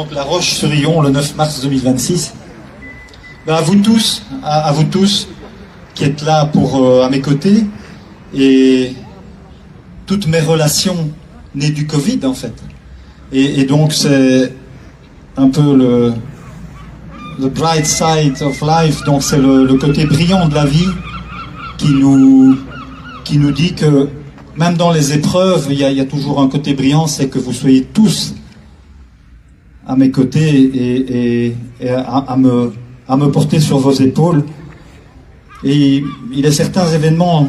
donc La Roche-sur-Yon le 9 mars 2026. À vous tous qui êtes là à mes côtés, et toutes mes relations nées du Covid en fait. Et donc c'est un peu le bright side of life, donc c'est le côté brillant de la vie qui nous dit que même dans les épreuves, il y a toujours un côté brillant, c'est que vous soyez tous à mes côtés et à me porter sur vos épaules. Et il y a certains événements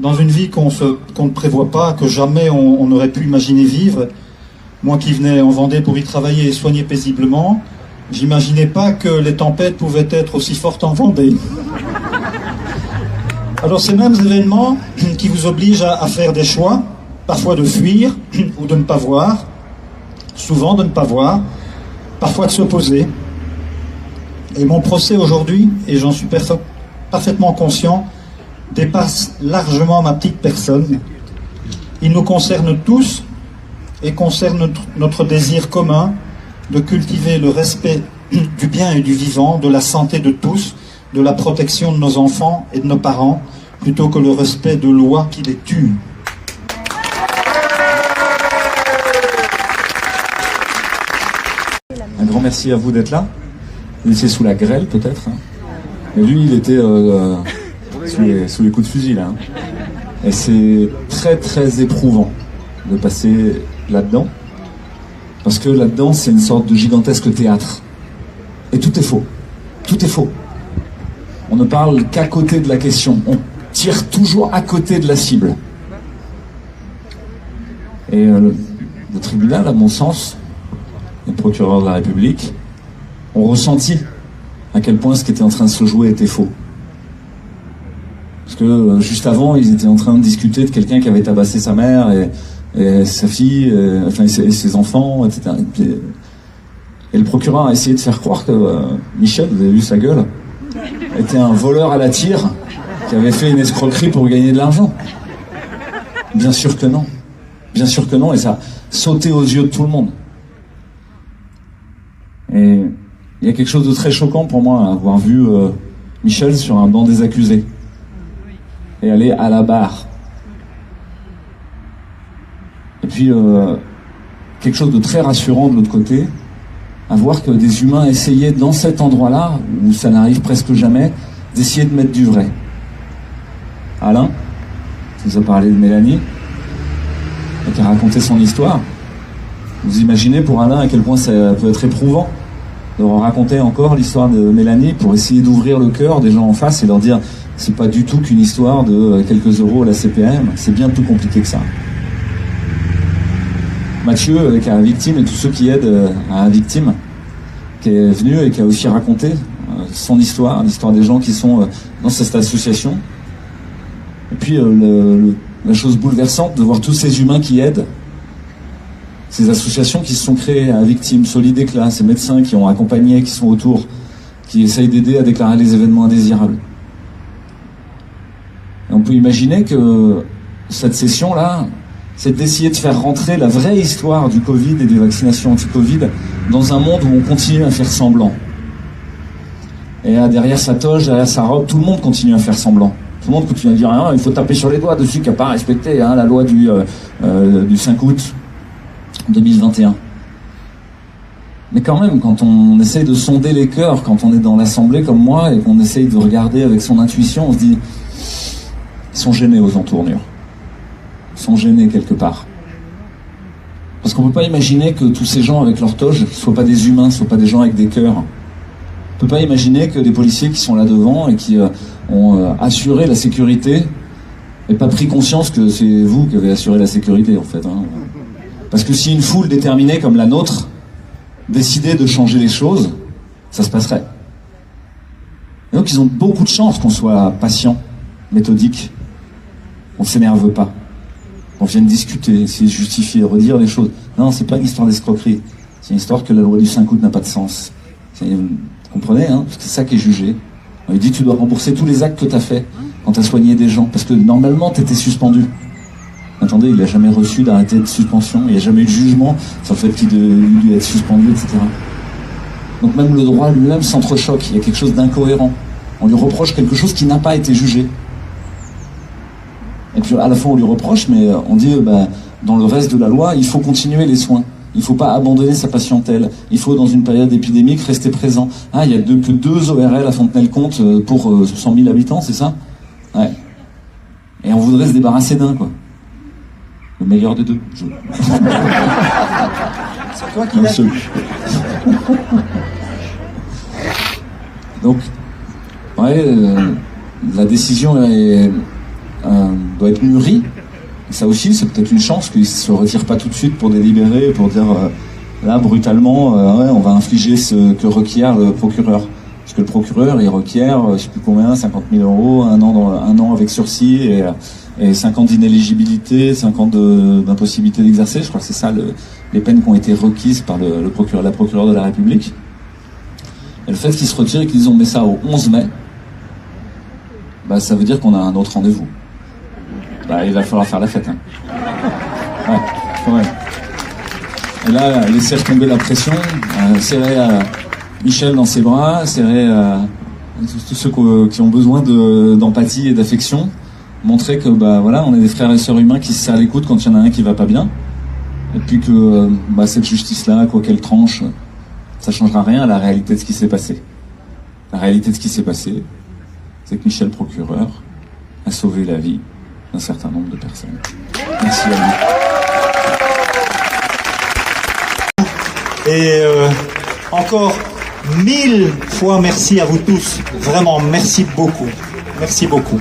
dans une vie qu'on ne prévoit pas, que jamais on n'aurait pu imaginer vivre. Moi qui venais en Vendée pour y travailler et soigner paisiblement, j'imaginais pas que les tempêtes pouvaient être aussi fortes en Vendée. Alors ces mêmes événements qui vous obligent à faire des choix, parfois de fuir ou de ne pas voir, souvent de ne pas voir, parfois de s'opposer. Et mon procès aujourd'hui, et j'en suis parfaitement conscient, dépasse largement ma petite personne. Il nous concerne tous et concerne notre désir commun de cultiver le respect du bien et du vivant, de la santé de tous, de la protection de nos enfants et de nos parents, plutôt que le respect de lois qui les tuent. Un grand merci à vous d'être là. Il était sous la grêle peut-être. Mais lui, il était sous les coups de fusil là. Et c'est très très éprouvant de passer là-dedans. Parce que là-dedans, c'est une sorte de gigantesque théâtre. Et tout est faux. Tout est faux. On ne parle qu'à côté de la question. On tire toujours à côté de la cible. Et le tribunal, à mon sens, les procureurs de la République, ont ressenti à quel point ce qui était en train de se jouer était faux. Parce que juste avant, ils étaient en train de discuter de quelqu'un qui avait tabassé sa mère et sa fille, et ses enfants, etc. Et le procureur a essayé de faire croire que Michel, vous avez vu sa gueule, était un voleur à la tire qui avait fait une escroquerie pour gagner de l'argent. Bien sûr que non. Bien sûr que non, et ça a sauté aux yeux de tout le monde. Et il y a quelque chose de très choquant pour moi à avoir vu Michel sur un banc des accusés et aller à la barre. Et puis quelque chose de très rassurant de l'autre côté, à voir que des humains essayaient dans cet endroit-là, où ça n'arrive presque jamais, d'essayer de mettre du vrai. Alain, qui nous a parlé de Mélanie, et qui a raconté son histoire. Vous imaginez pour Alain à quel point ça peut être éprouvant de raconter encore l'histoire de Mélanie pour essayer d'ouvrir le cœur des gens en face et leur dire c'est pas du tout qu'une histoire de quelques euros à la CPM, c'est bien plus compliqué que ça. Mathieu, avec la victime et tous ceux qui aident à la victime, qui est venu et qui a aussi raconté son histoire, l'histoire des gens qui sont dans cette association. Et puis la chose bouleversante de voir tous ces humains qui aident, ces associations qui se sont créées à victimes, Solid Éclat, ces médecins qui ont accompagné, qui sont autour, qui essayent d'aider à déclarer les événements indésirables. Et on peut imaginer que cette session-là, c'est d'essayer de faire rentrer la vraie histoire du Covid et des vaccinations anti-Covid dans un monde où on continue à faire semblant. Et là, derrière sa toge, derrière sa robe, tout le monde continue à faire semblant. Tout le monde continue à dire ah, il faut taper sur les doigts dessus qui n'a pas respecté la loi du 5 août 2021. Mais quand même, quand on essaye de sonder les cœurs, quand on est dans l'Assemblée comme moi et qu'on essaye de regarder avec son intuition, on se dit ils sont gênés aux entournures. Ils sont gênés quelque part. Parce qu'on ne peut pas imaginer que tous ces gens avec leur toge ne soient pas des humains, ne soient pas des gens avec des cœurs. On ne peut pas imaginer que des policiers qui sont là devant et qui ont assuré la sécurité n'aient pas pris conscience que c'est vous qui avez assuré la sécurité en fait. Parce que si une foule déterminée comme la nôtre décidait de changer les choses, ça se passerait. Et donc ils ont beaucoup de chance qu'on soit patient, méthodique, on ne s'énerve pas. On vient de discuter, essayer de justifier, redire les choses. Non, c'est pas une histoire d'escroquerie. C'est une histoire que la loi du 5 août n'a pas de sens. Vous comprenez, parce que c'est ça qui est jugé. On lui dit tu dois rembourser tous les actes que tu as fait quand tu as soigné des gens. Parce que normalement, tu étais suspendu. Attendez, il n'a jamais reçu d'arrêté de suspension. Il n'y a jamais eu de jugement sur le fait qu'il devait être suspendu, etc. Donc même le droit lui-même s'entrechoque, il y a quelque chose d'incohérent. On lui reproche quelque chose qui n'a pas été jugé. Et puis à la fois on lui reproche, mais on dit dans le reste de la loi, il faut continuer les soins. Il ne faut pas abandonner sa patientèle. Il faut, dans une période épidémique, rester présent. Ah, il n'y a que 2 ORL à Fontenay-le-Comte pour 100 000 habitants, c'est ça? Ouais. Et on voudrait se débarrasser d'un, quoi. Le meilleur des deux. C'est toi qui l'as dit. Donc, la décision doit être mûrie. Ça aussi, c'est peut-être une chance qu'ils ne se retirent pas tout de suite pour délibérer, pour dire là, brutalement, on va infliger ce que requiert le procureur. Parce que le procureur, il requiert, je ne sais plus combien, 50 000 €, un an avec sursis et 5 ans d'inéligibilité, 5 ans d'impossibilité d'exercer. Je crois que c'est ça les peines qui ont été requises par la procureure de la République. Et le fait qu'ils se retirent et qu'ils ont mis ça au 11 mai, ça veut dire qu'on a un autre rendez-vous. Il va falloir faire la fête. Hein. Ouais. Et là, laisser retomber la pression, serrer Michel dans ses bras, serrer tous ceux qui ont besoin d'empathie et d'affection, montrer que on est des frères et sœurs humains qui se serrent les coudes quand il y en a un qui va pas bien, et puis que cette justice-là, quoi qu'elle tranche, ça changera rien à la réalité de ce qui s'est passé. La réalité de ce qui s'est passé, c'est que Michel procureur a sauvé la vie d'un certain nombre de personnes. Merci à vous. Et encore 1000 fois merci à vous tous. Vraiment, merci beaucoup. Merci beaucoup.